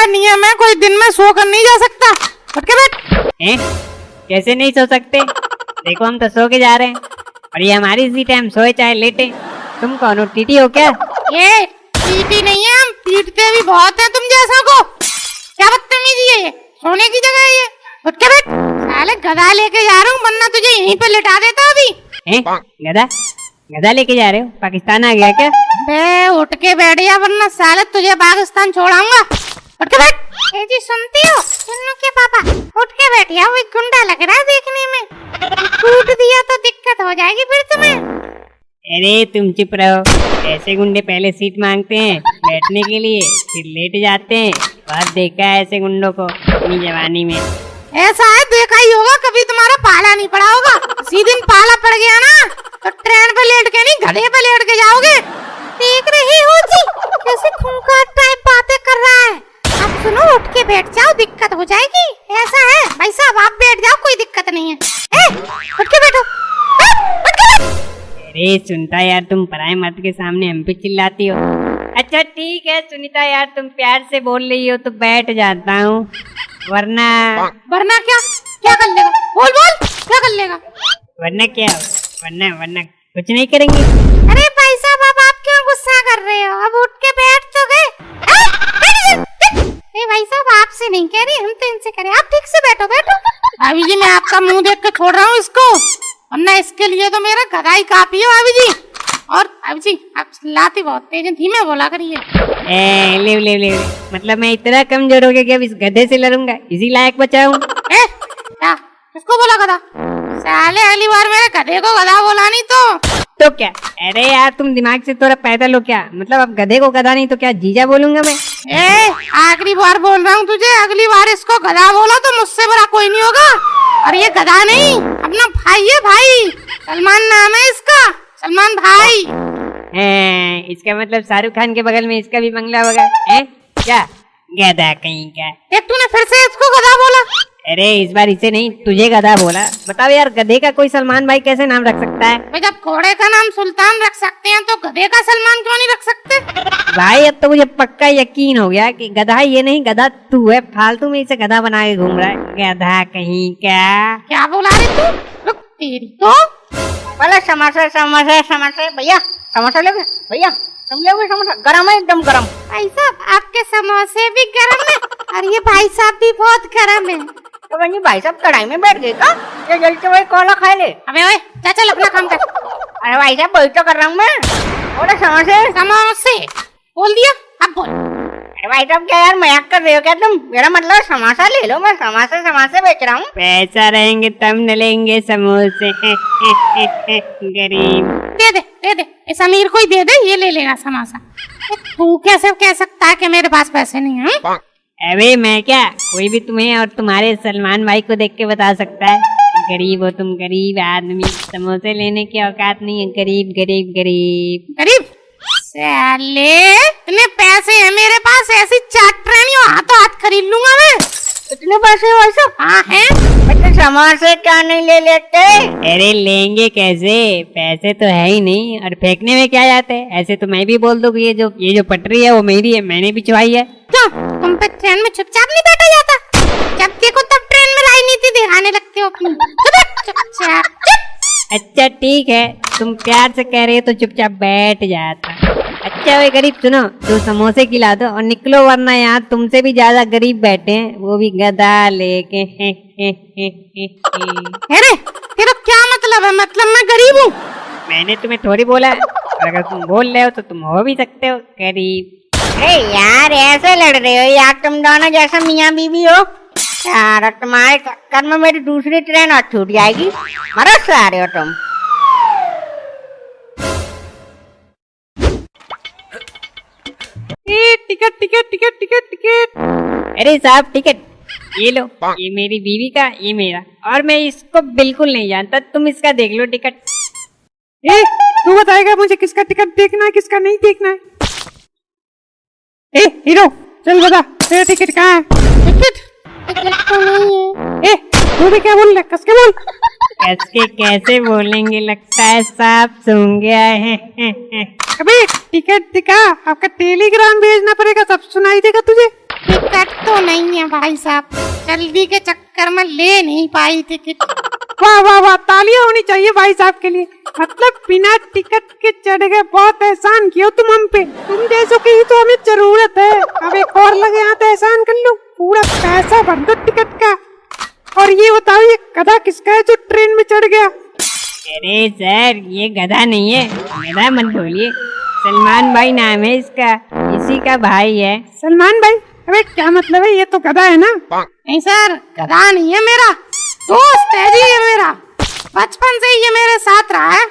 मेरा नियम है, कोई दिन में सो कर नहीं जा सकता। उठ के बैठ। हैं? कैसे नहीं सो सकते? देखो हम तो सो के जा रहे हैं और ये हमारी सीट है, हम सोए चाहे लेटे। तुम कौन हो, टीटी हो क्या? ये पीटी नहीं है, हम पीटते भी बहुत है तुम जैसा को। क्या बदतमीजी है ये, सोने की जगह है ये। उठ के बैठ। साले गधा लेके जा रहा हूँ, वरना तुझे यहीं पे लिटा देता अभी। हैं? गधा? गधा लेके जा रहे हो? पाकिस्तान आ गया क्या? बे उठ के बैठ जा, वरना साले तुझे पाकिस्तान छोड़ाऊंगा। उठ के बैठ। ए जी सुनती हो? सुनो के पापा, उठ के बैठ जाओ, एक गुंडा लग रहा है देखने में। टूट दिया तो दिक्कत हो जाएगी फिर तुम्हें। अरे तुम चुप रहो। ऐसे गुंडे पहले सीट मांगते हैं बैठने के लिए, फिर लेट जाते हैं। बहुत देखा है ऐसे गुंडों को अपनी जवानी में। ऐसा है, देखा ही होगा, कभी तुम्हारा पाला नहीं पड़ा होगा। इसी दिन पाला पड़ गया ना तो ट्रेन पे लेट के नहीं, गधे पे लेट के जाओगे। देख रही हो जी कैसे खूंखार टाइप बातें कर रहा है। अब सुनो, उठ के बैठ जाओ, दिक्कत हो जाएगी। ऐसा है भाई साहब, आप बैठ जाओ, कोई दिक्कत नहीं है। उठ के बैठो। उठ के बैठ। अरे सुनता यार, तुम पराए मर्द के सामने हम पे चिल्लाती हो। अच्छा ठीक है सुनीता यार, तुम प्यार से बोल रही हो तो बैठ जाता हूँ, वरना क्या क्या कर लेगा? बोल बोल, क्या कर लेगा? वरना क्या? वरना वरना कुछ नहीं करेंगे। अरे भाई साहब, अब आप क्यों गुस्सा कर रहे हो? अब उठ के बैठ तो गए। अरे भाई साहब, आपसे नहीं कह रही, हम तो इनसे कह रहे हैं। आप ठीक से बैठो बैठो। भाभी जी, मैं आपका मुंह देख के छोड़ रहा हूँ इसको, वरना इसके लिए तो मेरा गधा ही काफी है भाभी जी। और भाभी जी, आप चिल्लाती बहुत तेज हैं, धीमे बोला करिए। ले मतलब मैं इतना कमजोर हो गया कि अब इस गधे से लड़ूंगा, इसी लायक बचा हूँ। क्या किसको बोला गधा? साले अगली बार मेरे गधे को गधा बोला नहीं तो क्या? अरे यार तुम दिमाग से थोड़ा पैदल हो क्या? मतलब अब गधे को गधा नहीं तो क्या जीजा बोलूंगा मैं? आखिरी बार बोल रहा हूँ तुझे, अगली बार इसको गधा बोला तो मुझसे बड़ा कोई नहीं होगा। और ये गधा नहीं, अपना भाई है, भाई सलमान नाम है इसका, सलमान भाई। इसका मतलब शाहरुख खान के बगल में इसका भी बंगला होगा है क्या? गधा कहीं का। तूने फिर से इसको गधा बोला? अरे इस बार इसे नहीं, तुझे गधा बोला। बताओ यार, गधे का कोई सलमान भाई कैसे नाम रख सकता है? भाई जब घोड़े का नाम सुल्तान रख सकते हैं तो गधे का सलमान क्यों नहीं रख सकते? भाई अब तो मुझे पक्का यकीन हो गया कि गधा ये नहीं, गधा तू है। फालतू में इसे गधा बना के घूम रहा है, गधा कहीं का। क्या बोला रे तू? रुक तेरी तो। पहले समोसा समोसा समोसा भैया, समोसा लोगे भैया? तुम लोगे समोसा? गरम है, एकदम गरम। भाई साहब, आपके समोसे भी गरम है और ये भाई साहब भी बहुत गरम है। तो बहन जी, भाई साहब कढ़ाई में बैठ गए का? ये जल्दी से वही कोला खा ले। अबे ओए, चल अपना काम कर। अरे भाई साहब, वही तो कर रहा हूँ मैं। बोले समोसे बोल दिया, अब बोल। अरे भाई साहब, क्या यार मजाक कर रहे हो क्या तुम? मेरा मतलब समोसा ले लो, मैं समोसे बेच रहा हूँ। पैसा रहेंगे तब न लेंगे समोसे। गरीब। दे दे, इस अमीर को ही दे दे, ये ले लेगा समोसा। तू कैसे कह सकता है कि मेरे पास पैसे नहीं है? अबे मैं क्या, कोई भी तुम्हें और तुम्हारे सलमान भाई को देख के बता सकता है गरीब हो तुम, गरीब आदमी, समोसे लेने की औकात नहीं है। गरीब गरीब गरीब गरीब साले, इतने पैसे हैं मेरे पास, ऐसी चाट ट्रेनी हाथों हाथ खरीद लूंगा मैं। इतने पैसे भाई साहब? हाँ है। बच्चे समोसे क्या नहीं ले लेते? अरे लेंगे कैसे, पैसे तो है ही नहीं, और फेंकने में क्या जाते हैं? ऐसे तो मैं भी बोल दूं कि ये जो पटरी है वो मेरी है, मैंने बिछवाई है। क्यों तुम पे ट्रेन में चुपचाप नहीं बैठा जाता? जब देखो तब ट्रेन में राजनीति दिखाने लगते हो अपनी। चुपचाप। अच्छा ठीक है, तुम प्यार से कह रहे हो तो चुपचाप बैठ जाता। अच्छा वे गरीब, सुनो, दो समोसे खिला दो और निकलो, वरना यहाँ तुमसे भी ज्यादा गरीब बैठे हैं, वो भी गधा लेके। अरे तेरा क्या मतलब है? मतलब मैं गरीब हूँ? मैंने तुम्हें थोड़ी बोला है, और अगर तुम बोल रहे हो तो तुम हो भी सकते हो गरीब। अरे यार, ऐसे लड़ रहे हो यार, तुम दोनों जैसा मियाँ बीवी हो यार। तुम्हारे चक्कर में मेरी दूसरी ट्रेन और छूट जाएगी। मरद से आ रहे हो तुम। Ticket ticket ticket ticket ticket. अरे साहब टिकट ये लो, ये मेरी बीवी का, ये मेरा, और मैं इसको बिल्कुल नहीं जानता, तुम इसका देख लो टिकट। तू बताएगा मुझे किसका टिकट देखना है, किसका नहीं देखना है? हीरो, चल बता, तेरा टिकट कहाँ है? टिकट तो नहीं है। तू भी क्या बोल रहा है? कस के बोल। कस के कैसे बोलेंगे, लगता है सांप सूंघ गया है। अबे टिकट दिखा, आपका टेलीग्राम भेजना पड़ेगा, तब सुनाई देगा तुझे। टिकट तो नहीं है भाई साहब, जल्दी के चक्कर में ले नहीं पाई टिकट। वाह वाह वाह, तालियां होनी चाहिए भाई साहब के लिए। मतलब बिना टिकट के चढ़ गए, बहुत एहसान किया तुम हम पे। तुम जैसों की ही तो हमें जरूरत है। अब एक और लगे यहाँ तो एहसान कर लो, पूरा पैसा भर दो टिकट का। और ये बताओ, ये गधा किसका है जो ट्रेन में चढ़ गया? अरे सर, ये गधा नहीं है, गधा मत बोलिए। सलमान भाई नाम है इसका, इसी का भाई है। सलमान भाई? अबे क्या मतलब है, ये तो गधा है ना। नहीं सर, गधा नहीं है, मेरा दोस्त है जी ये मेरा। बचपन से ये मेरे साथ रहा है,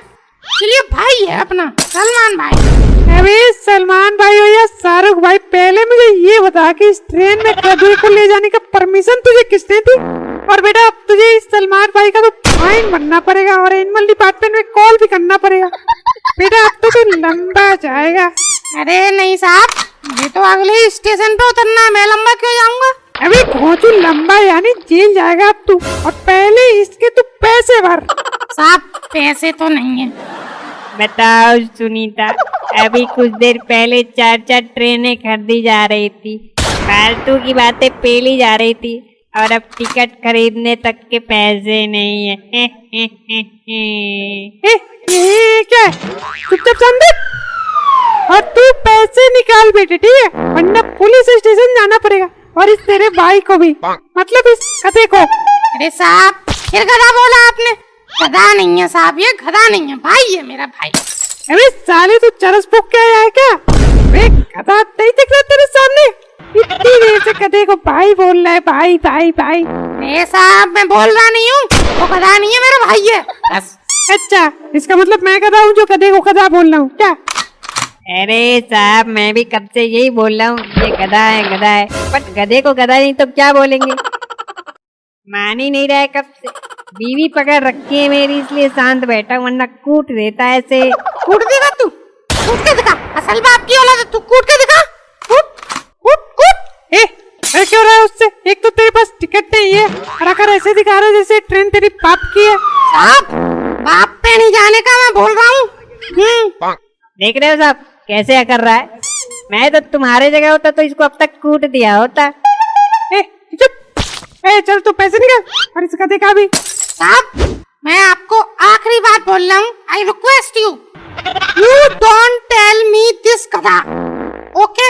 इसलिए भाई है अपना, सलमान भाई। अबे सलमान भाई हो या शाहरुख भाई, पहले मुझे ये बता कि इस ट्रेन में गधे को ले जाने का परमिशन तुझे किसने दी? और बेटा अब तुझे इस सलमान भाई का तो फाइन भरना पड़ेगा और एनिमल डिपार्टमेंट में कॉल भी करना पड़ेगा। बेटा अब तो तू लंबा जाएगा। अरे नहीं साहब, ये तो अगले ही स्टेशन पे उतरना है, मैं लंबा क्यों जाऊंगा? अबे पहुंचू लंबा यानी जेल जाएगा अब तू, और पहले इसके तू पैसे भर। साहब पैसे तो नहीं है। बताओ सुनीता, अभी कुछ देर पहले 4-4 ट्रेनें खरीदी जा रही थी, फालतू की बातें पेली जा रही थी, और अब टिकट खरीदने तक के पैसे नहीं है। ये क्या है? चुपचाप समझ, और तू पैसे निकाल बेटे, ठीक है? वरना पुलिस स्टेशन जाना पड़ेगा, और इस तेरे भाई को भी, मतलब इस गधे को। अरे साहब फिर गधा बोला आपने? गधा नहीं है साहब, ये गधा नहीं है, भाई है मेरा भाई। अरे साले तू चरस फूक के आया है क्या? वे गधा नहीं दिख रहा तेरे सामने? इतनी देर से गधे को भाई बोल रहा है, भाई भाई भाई। अरे साहब मैं बोल रहा नहीं हूँ, वो गधा नहीं है, मेरा भाई है बस। अच्छा, इसका मतलब मैं गधा हूँ जो गधे को गधा बोल रहा हूँ क्या? अरे साहब, मैं भी कब से यही बोल रहा हूँ, ये गधा है गधा है, बट गधे को गधा नहीं तो क्या बोलेंगे? मान ही नहीं रहा है कब से। बीवी पकड़ रखी है मेरी, इसलिए शांत बैठा, वरना कूट देता है ऐसे। कूट देगा तू? कूट के दिखा, असल बाप की औलाद है, तू कूट के दिखा। कूट कूट कूट। ए क्यों रहा है उससे? एक तो तेरे पास टिकट नहीं है, और आकर ऐसे दिखा रहा है जैसे ट्रेन तेरी बाप की है। साहब बाप पे नहीं जाने का मैं बोल रहा हूँ। देख रहे हो साहब कैसे कर रहा है? मैं तो तुम्हारे जगह होता तो इसको अब तक कूट दिया होता। चुप। चल तू पैसे निकाल, और इस गधे का भी। साहब मैं आपको आखिरी बात बोल रहा हूँ, I request you, you don't tell me this गधा, ओके?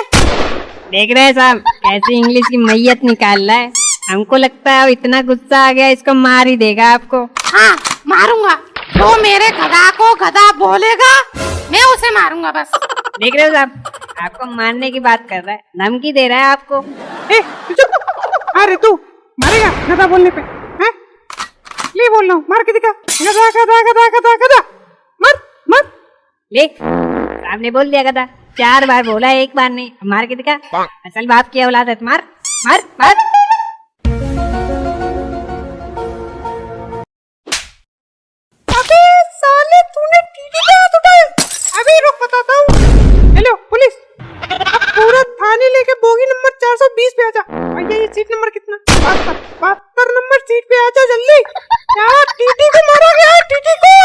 देख रहे हैं साहब कैसे इंग्लिश की मैयत निकाल रहा है। हमको लगता है इतना गुस्सा आ गया, इसको मार ही देगा आपको। हाँ मारूंगा, जो मेरे गधा को गधा बोलेगा मैं उसे मारूंगा बस। देख रहे हो साहब, आपको मारने की बात कर रहा है, धमकी दे रहा है आपको। चुप। अरे तू मारेगा गधा बोलने पे? हैं? ये बोल रहा हूँ, मार के दिखा। गधा गधा गधा गधा गधा, मार मार। ले, सामने बोल दिया गधा, 4 बार बोला है, 1 बार नहीं। मार के दिखा, असल बाप की औलाद है, मार मार मार। अबे साले तूने टीटी पे हाथ उठाया? अभी रुक बताता हूँ। हेलो पुलिस, अब पूरा थाने लेके बोगी नंबर 420 पे आजा। भैया ये सीट नंबर कितना? 72 नंबर सीट पे आजा जल्दी। यार टीटी को मारा गया है, टीटी को।